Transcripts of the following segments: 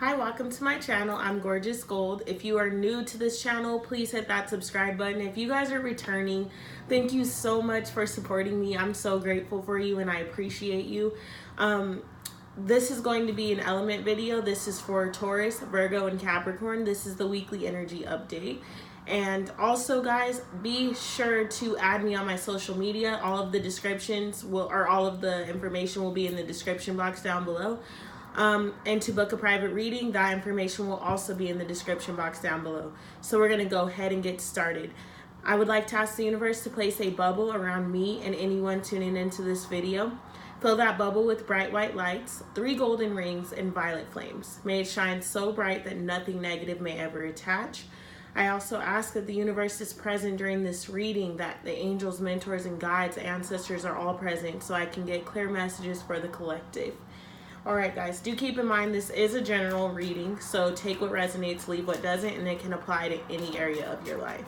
Hi, welcome to my channel. I'm Gorgeous Gold. If you are new to this channel, please hit that subscribe button. If you guys are returning, thank you so much for supporting me. I'm so grateful for you and I appreciate you. This is going to be an element video. This is for Taurus, Virgo, and Capricorn. This is the weekly energy update. And also, guys, be sure to add me on my social media. All of the descriptions all of the information will be in the description box down below. And to book a private reading, that information will also be in the description box down below. So we're gonna go ahead and get started. I would like to ask the universe to place a bubble around me and anyone tuning into this video. Fill that bubble with bright white lights, 3 golden rings, and violet flames. May it shine so bright that nothing negative may ever attach. I also ask that the universe is present during this reading, that the angels, mentors, and guides, ancestors are all present so I can get clear messages for the collective. Alright guys, do keep in mind this is a general reading, so take what resonates, leave what doesn't, and it can apply to any area of your life.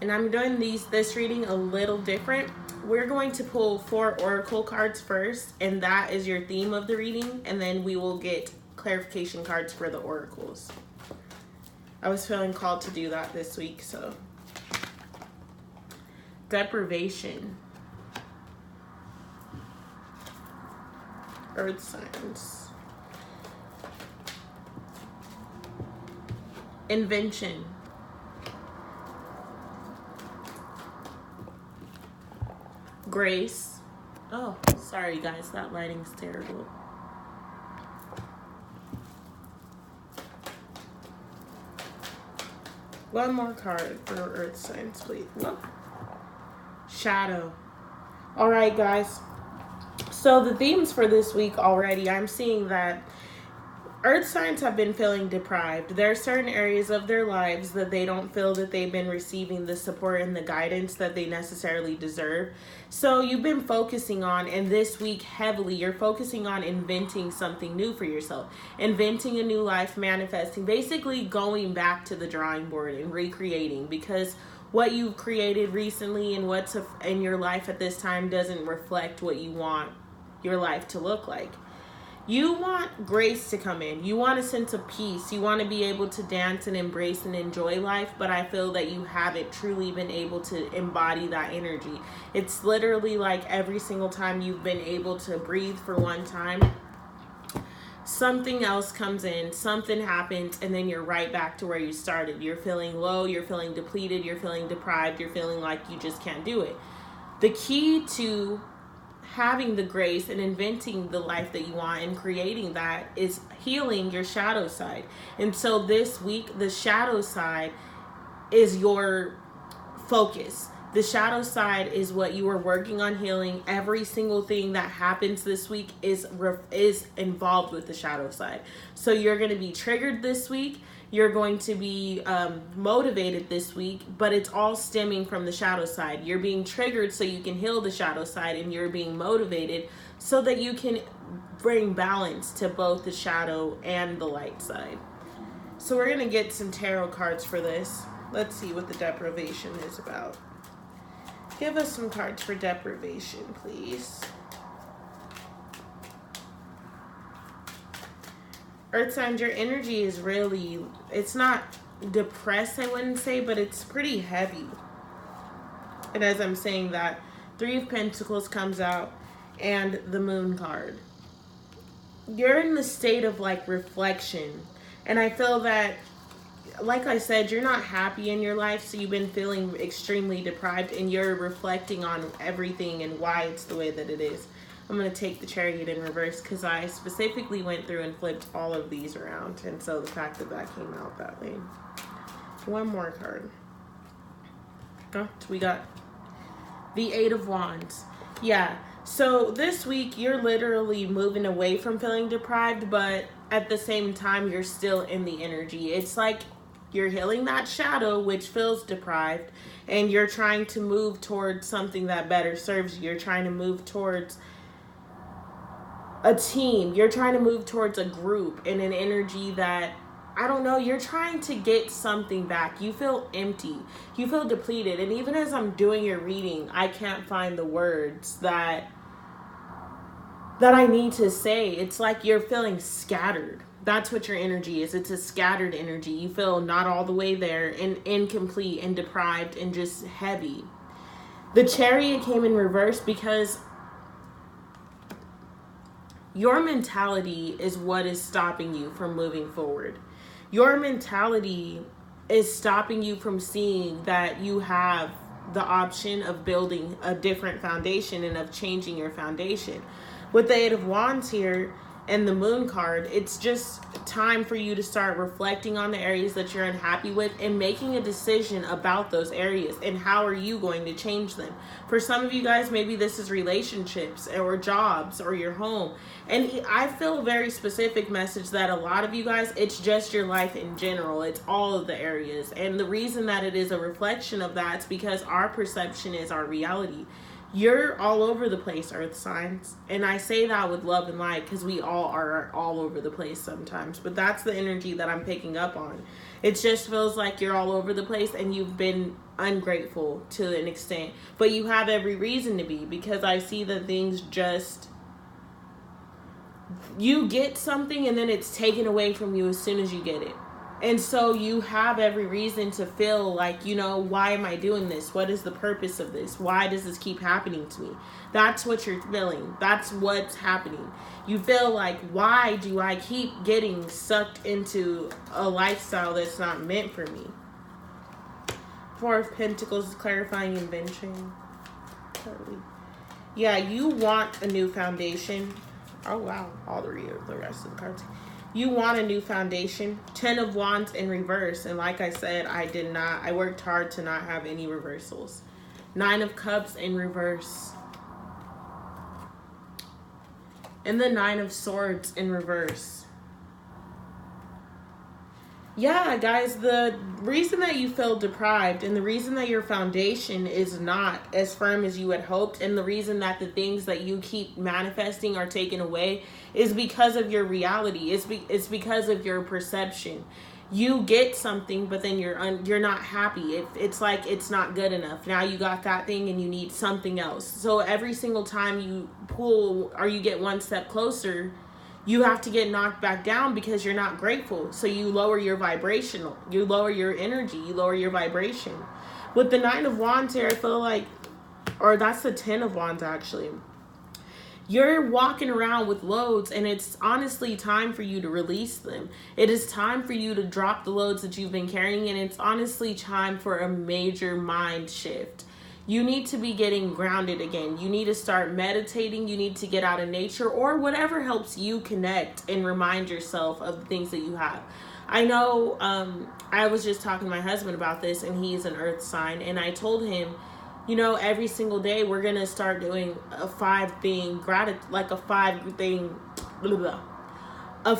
And I'm doing this reading a little different. We're going to pull 4 oracle cards first, and that is your theme of the reading, and then we will get clarification cards for the oracles. I was feeling called to do that this week, so. Deprivation. Earth signs. Invention. Grace. Oh, sorry guys, that lighting's terrible. One more card for earth signs, please. Whoa. Shadow. All right, guys. So the themes for this week already, I'm seeing that earth signs have been feeling deprived. There are certain areas of their lives that they don't feel that they've been receiving the support and the guidance that they necessarily deserve. So you've been focusing on, and this week heavily, you're focusing on inventing something new for yourself. Inventing a new life, manifesting, basically going back to the drawing board and recreating, because what you've created recently and what's in your life at this time doesn't reflect what you want your life to look like. You want grace to come in. You want a sense of peace. You want to be able to dance and embrace and enjoy life, but I feel that you haven't truly been able to embody that energy. It's literally like every single time you've been able to breathe for one time, something else comes in, something happens, and then you're right back to where you started. You're feeling low, you're feeling depleted, you're feeling deprived, you're feeling like you just can't do it. The key to having the grace and inventing the life that you want and creating that is healing your shadow side. And so this week, the shadow side is your focus. The shadow side is what you are working on healing. Every single thing that happens this week is involved with the shadow side. So you're going to be triggered this week. You're going to be motivated this week, but it's all stemming from the shadow side. You're being triggered so you can heal the shadow side, and you're being motivated so that you can bring balance to both the shadow and the light side. So we're going to get some tarot cards for this. Let's see what the deprivation is about. Give us some cards for deprivation, please. Earth signs, your energy is really, it's not depressed, I wouldn't say, but it's pretty heavy. And as I'm saying that, 3 of Pentacles comes out and the Moon card. You're in the state of like reflection. And I feel that, like I said, you're not happy in your life, so you've been feeling extremely deprived, and you're reflecting on everything and why it's the way that it is. I'm going to take the Chariot in reverse because I specifically went through and flipped all of these around, and so the fact that that came out that way. One more card. Oh, we got the 8 of Wands. Yeah, so this week you're literally moving away from feeling deprived, but at the same time you're still in the energy. It's like you're healing that shadow, which feels deprived, and you're trying to move towards something that better serves you. You're trying to move towards a team. You're trying to move towards a group in an energy that, I don't know, you're trying to get something back. You feel empty. You feel depleted. And even as I'm doing your reading, I can't find the words that that I need to say. It's like you're feeling scattered. That's what your energy is. It's a scattered energy. You feel not all the way there and incomplete and deprived and just heavy. The Chariot came in reverse because your mentality is what is stopping you from moving forward. Your mentality is stopping you from seeing that you have the option of building a different foundation and of changing your foundation. With the Eight of Wands here and the Moon card, it's just time for you to start reflecting on the areas that you're unhappy with and making a decision about those areas and how are you going to change them. For some of you guys, maybe this is relationships or jobs or your home. And I feel a very specific message that a lot of you guys, it's just your life in general. It's all of the areas. And the reason that it is a reflection of that is because our perception is our reality. You're all over the place, earth signs. And I say that with love and light because we all are all over the place sometimes. But that's the energy that I'm picking up on. It just feels like you're all over the place and you've been ungrateful to an extent. But you have every reason to be, because I see that things just... You get something and then it's taken away from you as soon as you get it. And so you have every reason to feel like, you know, why am I doing this? What is the purpose of this? Why does this keep happening to me? That's what you're feeling. That's what's happening. You feel like, why do I keep getting sucked into a lifestyle that's not meant for me? Four of Pentacles is clarifying invention. Yeah, you want a new foundation. Oh, wow. All the rest of the cards. You want a new foundation. 10 of Wands in reverse. And like I said, I worked hard to not have any reversals. 9 of Cups in reverse. And the 9 of Swords in reverse. Yeah, guys, the reason that you feel deprived and the reason that your foundation is not as firm as you had hoped and the reason that the things that you keep manifesting are taken away is because of your reality. It's because of your perception. You get something, but then you're not happy. It's like it's not good enough. Now you got that thing and you need something else. So every single time you pull or you get one step closer, you have to get knocked back down because you're not grateful. So you lower your vibrational. You lower your energy. You lower your vibration. With the 9 of Wands here, I feel like, or that's the 10 of Wands actually. You're walking around with loads and it's honestly time for you to release them. It is time for you to drop the loads that you've been carrying, and it's honestly time for a major mind shift. You need to be getting grounded again. You need to start meditating. You need to get out of nature or whatever helps you connect and remind yourself of the things that you have. I know I was just talking to my husband about this, and he's an earth sign, and I told him, you know, every single day we're going to start doing a 5-thing gratitude, like a 5-thing, blah, blah, a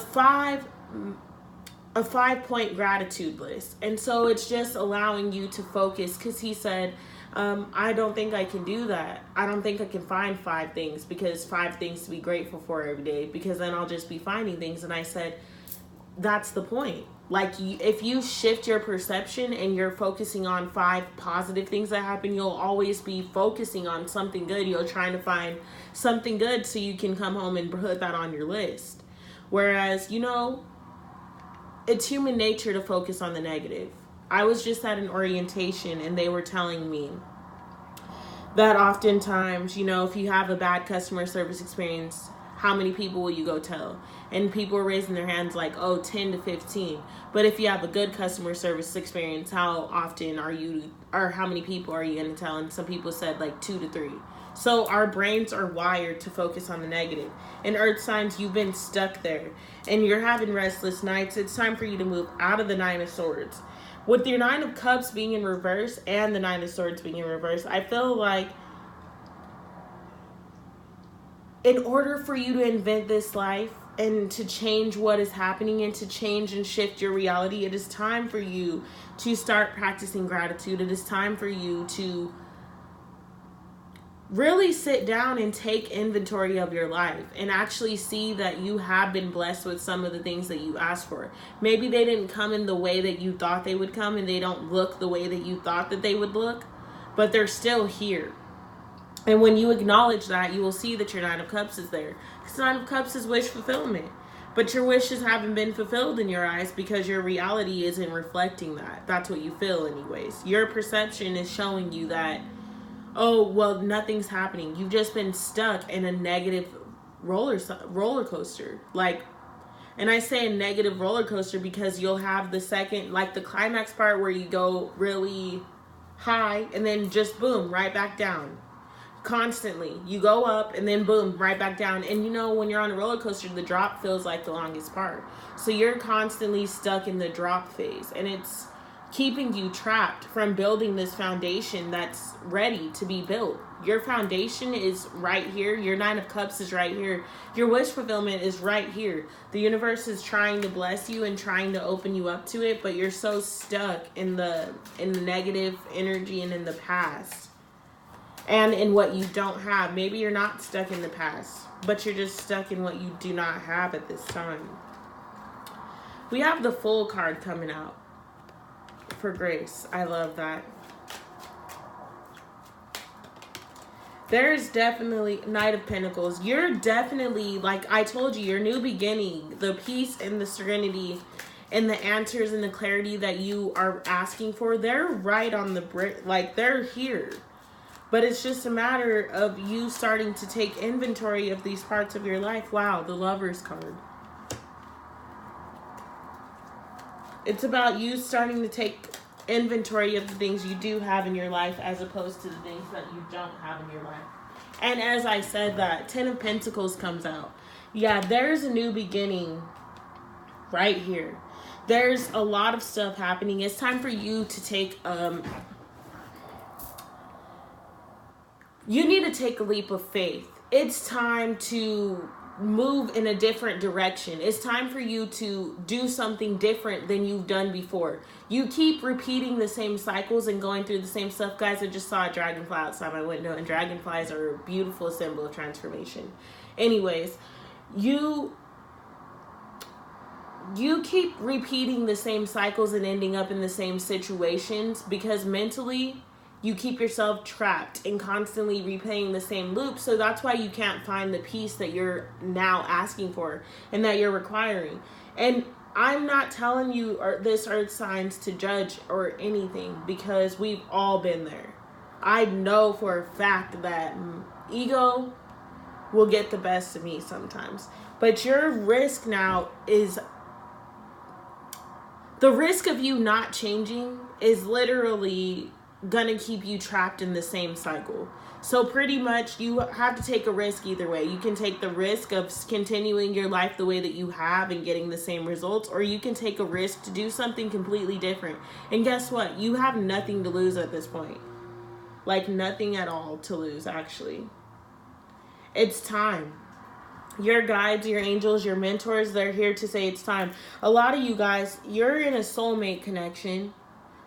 5-point gratitude list. And so it's just allowing you to focus, because he said, I don't think I can do that. I don't think I can find 5 things, because 5 things to be grateful for every day, because then I'll just be finding things. And I said, that's the point. Like, if you shift your perception and you're focusing on 5 positive things that happen, you'll always be focusing on something good. You're trying to find something good so you can come home and put that on your list. Whereas, you know, it's human nature to focus on the negative. I was just at an orientation and they were telling me that oftentimes, you know, if you have a bad customer service experience, how many people will you go tell? And people were raising their hands like, oh, 10 to 15. But if you have a good customer service experience, how often are you, or how many people are you going to tell? And some people said like 2 to 3. So our brains are wired to focus on the negative. And earth signs, you've been stuck there and you're having restless nights. It's time for you to move out of the 9 of Swords. With your 9 of Cups being in reverse and the 9 of Swords being in reverse, I feel like in order for you to invent this life and to change what is happening and to change and shift your reality, it is time for you to start practicing gratitude. It is time for you to really sit down and take inventory of your life and actually see that you have been blessed with some of the things that you asked for. Maybe they didn't come in the way that you thought they would come, and they don't look the way that you thought that they would look, but they're still here. And when you acknowledge that, you will see that your 9 of Cups is there. Nine of Cups is wish fulfillment. But your wishes haven't been fulfilled in your eyes because your reality isn't reflecting that. That's what you feel anyways. Your perception is showing you that, oh, well, nothing's happening. You've just been stuck in a negative roller coaster. Like, and I say a negative roller coaster because you'll have the second, like the climax part where you go really high and then just boom, right back down. Constantly. You go up and then boom, right back down. And you know, when you're on a roller coaster, the drop feels like the longest part. So you're constantly stuck in the drop phase, and it's keeping you trapped from building this foundation that's ready to be built. Your foundation is right here. Your Nine of Cups is right here. Your wish fulfillment is right here. The universe is trying to bless you and trying to open you up to it, but you're so stuck in the negative energy and in the past. And in what you don't have. Maybe you're not stuck in the past, but you're just stuck in what you do not have at this time. We have the Fool card coming out for grace. I love that. There's definitely Knight of Pentacles. You're definitely, like I told you, your new beginning, the peace and the serenity and the answers and the clarity that you are asking for, they're right on the brick. Like, they're here. But it's just a matter of you starting to take inventory of these parts of your life. Wow, the Lover's card. It's about you starting to take inventory of the things you do have in your life as opposed to the things that you don't have in your life. And as I said that, Ten of Pentacles comes out. Yeah, there's a new beginning right here. There's a lot of stuff happening. It's time for you to take... You need to take a leap of faith. It's time to move in a different direction. It's time for you to do something different than you've done before. You keep repeating the same cycles and going through the same stuff. Guys, I just saw a dragonfly outside my window, and dragonflies are a beautiful symbol of transformation. Anyways, you keep repeating the same cycles and ending up in the same situations because mentally you keep yourself trapped and constantly replaying the same loop. So that's why you can't find the peace that you're now asking for and that you're requiring. And I'm not telling you this earth signs to judge or anything because we've all been there. I know for a fact that ego will get the best of me sometimes. But your risk now is... The risk of you not changing is literally gonna keep you trapped in the same cycle. So pretty much you have to take a risk either way. You can take the risk of continuing your life the way that you have and getting the same results, or you can take a risk to do something completely different. And guess what? You have nothing to lose at this point. Like, nothing at all to lose, actually. It's time. Your guides, your angels, your mentors, they're here to say it's time. A lot of you guys, you're in a soulmate connection,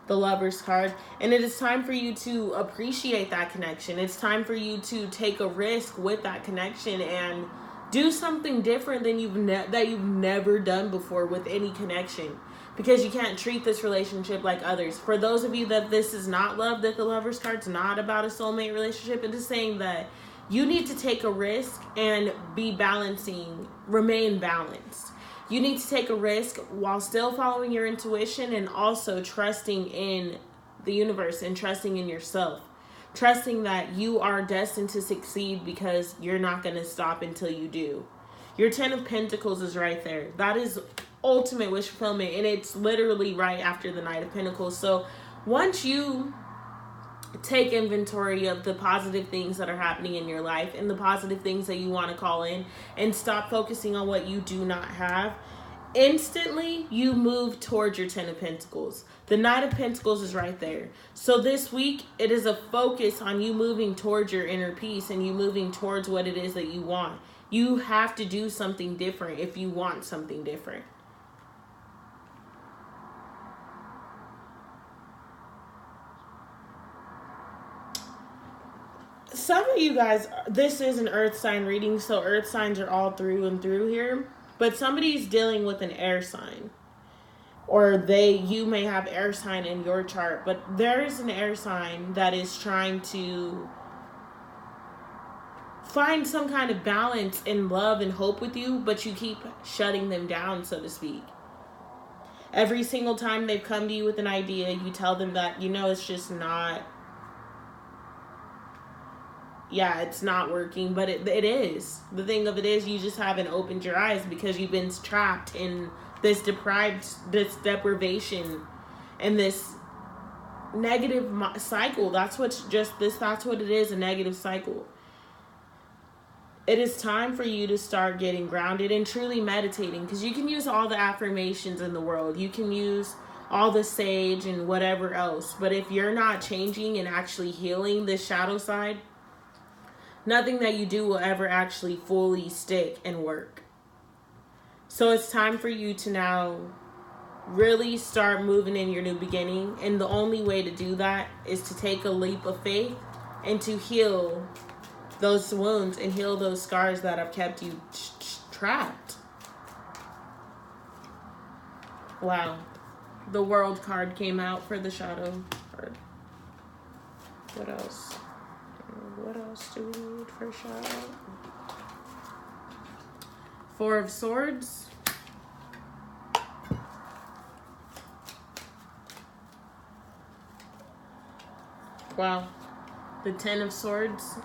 the Lover's card, and it is time for you to appreciate that connection. It's time for you to take a risk with that connection and do something different than you've never done before with any connection, because you can't treat this relationship like others. For those of you that this is not love, that the Lover's card's not about a soulmate relationship, it is saying that you need to take a risk and remain balanced. You need to take a risk while still following your intuition and also trusting in the universe and trusting in yourself. Trusting that you are destined to succeed because you're not going to stop until you do. Your Ten of Pentacles is right there. That is ultimate wish fulfillment, and it's literally right after the Knight of Pentacles. So once you take inventory of the positive things that are happening in your life and the positive things that you want to call in and stop focusing on what you do not have, instantly you move towards your Ten of Pentacles. The Knight of Pentacles is right there. So this week, it is a focus on you moving towards your inner peace and you moving towards what it is that you want. You have to do something different if you want something different. Some of you guys, this is an earth sign reading, so earth signs are all through and through here. But somebody's dealing with an air sign. Or you may have air sign in your chart. But there is an air sign that is trying to find some kind of balance and love and hope with you, but you keep shutting them down, so to speak. Every single time they've come to you with an idea, you tell them that, it's just not, it's not working, but it is. The thing of it is, you just haven't opened your eyes because you've been trapped in this deprivation and this negative cycle. That's what it is, a negative cycle. It is time for you to start getting grounded and truly meditating, because you can use all the affirmations in the world. You can use all the sage and whatever else. But if you're not changing and actually healing this shadow side, nothing that you do will ever actually fully stick and work. So it's time for you to now really start moving in your new beginning. And the only way to do that is to take a leap of faith and to heal those wounds and heal those scars that have kept you trapped. Wow. The World card came out for the shadow card. What else? What else do we need for shadow? Four of Swords. Wow. The Ten of Swords.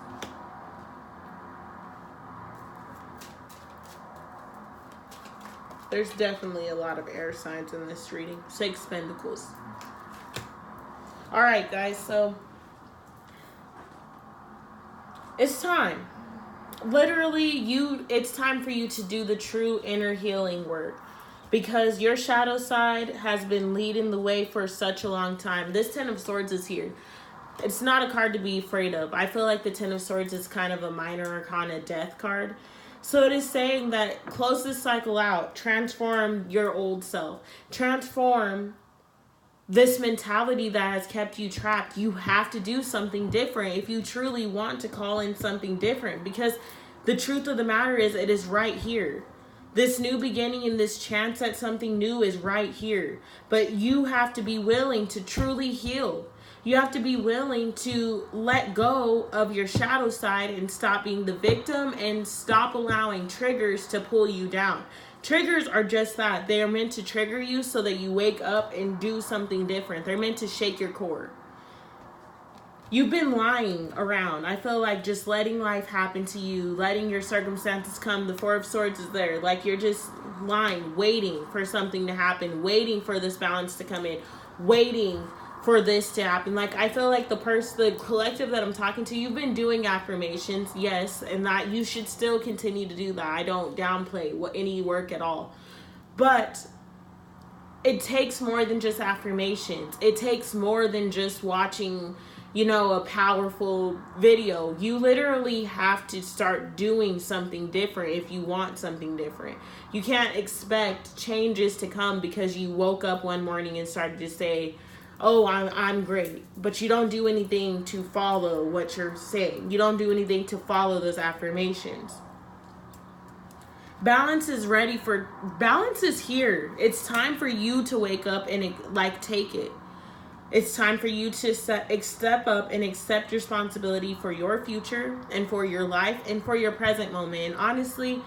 There's definitely a lot of air signs in this reading. 6 Pentacles. Alright, guys, so it's time. Literally, it's time for you to do the true inner healing work, because your shadow side has been leading the way for such a long time. This Ten of Swords is here. It's not a card to be afraid of. I feel like the Ten of Swords is kind of a minor arcana death card. So it is saying that close this cycle out, transform your old self, transform this mentality that has kept you trapped. You have to do something different if you truly want to call in something different, because the truth of the matter is, it is right here. This new beginning and this chance at something new is right here. But you have to be willing to truly heal. You have to be willing to let go of your shadow side and stop being the victim and stop allowing triggers to pull you down. Triggers are just that. They are meant to trigger you so that you wake up and do something different. They're meant to shake your core. You've been lying around. I feel like just letting life happen to you, letting your circumstances come. The Four of Swords is there. Like you're just lying, waiting for something to happen, waiting for this balance to come in, waiting for this to happen. Like, I feel like the collective that I'm talking to, you've been doing affirmations, yes, and that you should still continue to do that. I don't downplay any work at all. But it takes more than just affirmations. It takes more than just watching, a powerful video. You literally have to start doing something different if you want something different. You can't expect changes to come because you woke up one morning and started to say, oh, I'm great. But you don't do anything to follow what you're saying. You don't do anything to follow those affirmations. Balance is here. It's time for you to wake up and take it. It's time for you to step up and accept responsibility for your future and for your life and for your present moment. And honestly,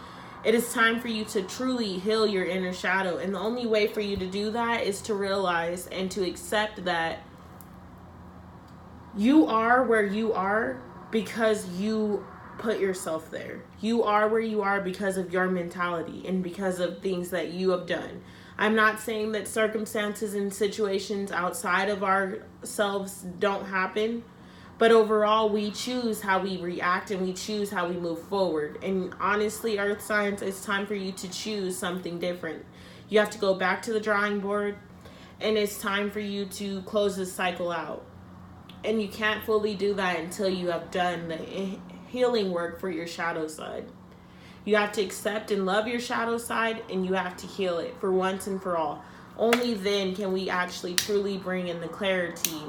it is time for you to truly heal your inner shadow. And the only way for you to do that is to realize and to accept that you are where you are because you put yourself there. You are where you are because of your mentality and because of things that you have done. I'm not saying that circumstances and situations outside of ourselves don't happen, but overall we choose how we react and we choose how we move forward. And honestly, Earth signs, it's time for you to choose something different. You have to go back to the drawing board, and it's time for you to close this cycle out. And you can't fully do that until you have done the healing work for your shadow side. You have to accept and love your shadow side, and you have to heal it for once and for all. Only then can we actually truly bring in the clarity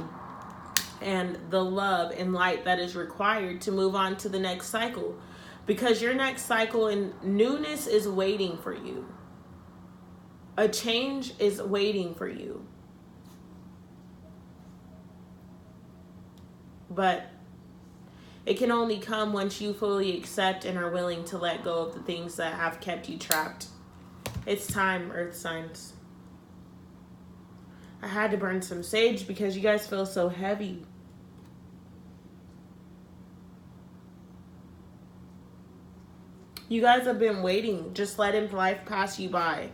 and the love and light that is required to move on to the next cycle. Because your next cycle and newness is waiting for you. A change is waiting for you. But It can only come once you fully accept and are willing to let go of the things that have kept you trapped. It's time, earth signs. I had to burn some sage because you guys feel so heavy. You guys have been waiting, just letting life pass you by.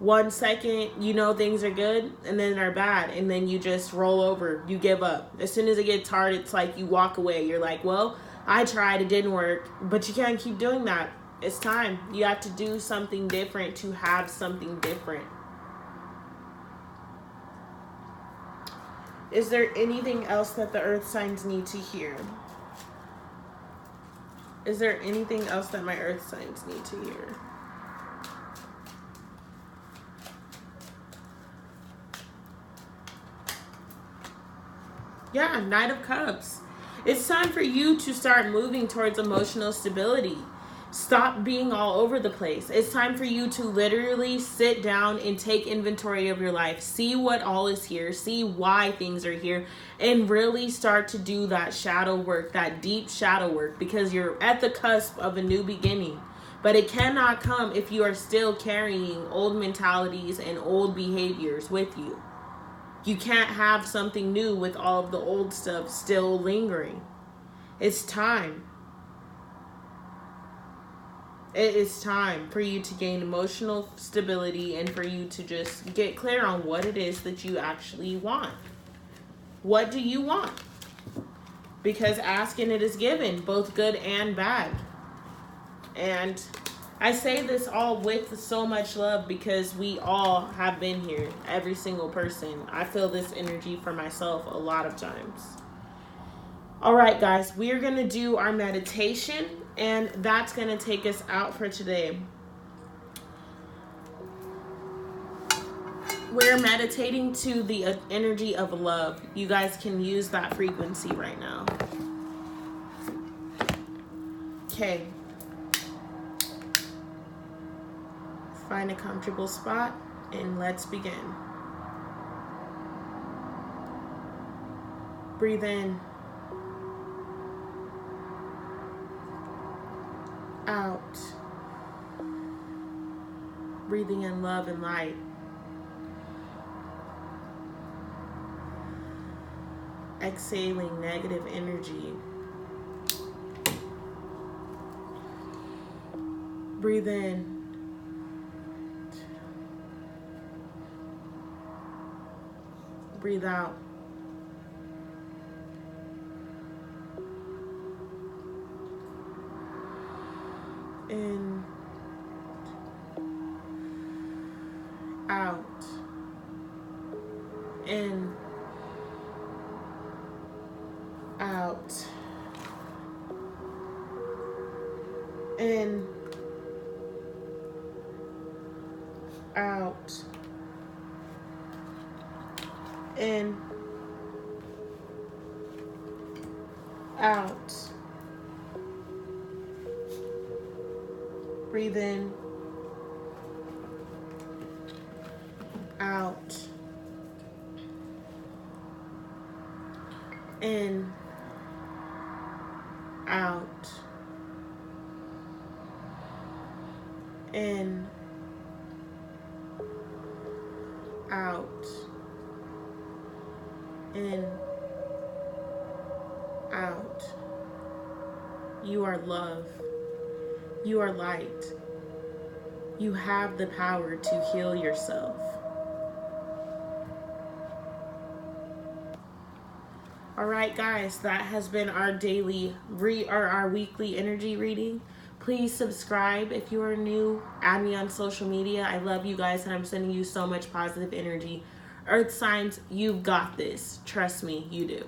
1 second, you know things are good, and then they're bad, and then you just roll over. You give up. As soon as it gets hard, it's like you walk away. You're like, well, I tried, it didn't work, but you can't keep doing that. It's time. You have to do something different to have something different. Is there anything else that the earth signs need to hear? Is there anything else that my earth signs need to hear? Yeah, Knight of Cups. It's time for you to start moving towards emotional stability. Stop being all over the place. It's time for you to literally sit down and take inventory of your life. See what all is here. See why things are here. And really start to do that shadow work, that deep shadow work. Because you're at the cusp of a new beginning. But it cannot come if you are still carrying old mentalities and old behaviors with you. You can't have something new with all of the old stuff still lingering. It's time. It is time for you to gain emotional stability and for you to just get clear on what it is that you actually want. What do you want? Because asking it is given, both good and bad. And I say this all with so much love because we all have been here, every single person. I feel this energy for myself a lot of times. All right, guys, we are going to do our meditation, and that's going to take us out for today. We're meditating to the energy of love. You guys can use that frequency right now. Okay. Find a comfortable spot and let's begin. Breathe in. Out. Breathing in love and light. Exhaling negative energy. Breathe in. Breathe out. In. Out. In. Out. In. Out. In. Out. Breathe in. Out. In. Out. In. Out. In. Out. You are love. You are light. You have the power to heal yourself. All right, guys, that has been our daily our weekly energy reading. Please subscribe if you are new. Add me on social media. I love you guys, and I'm sending you so much positive energy. Earth signs, you've got this. Trust me, you do.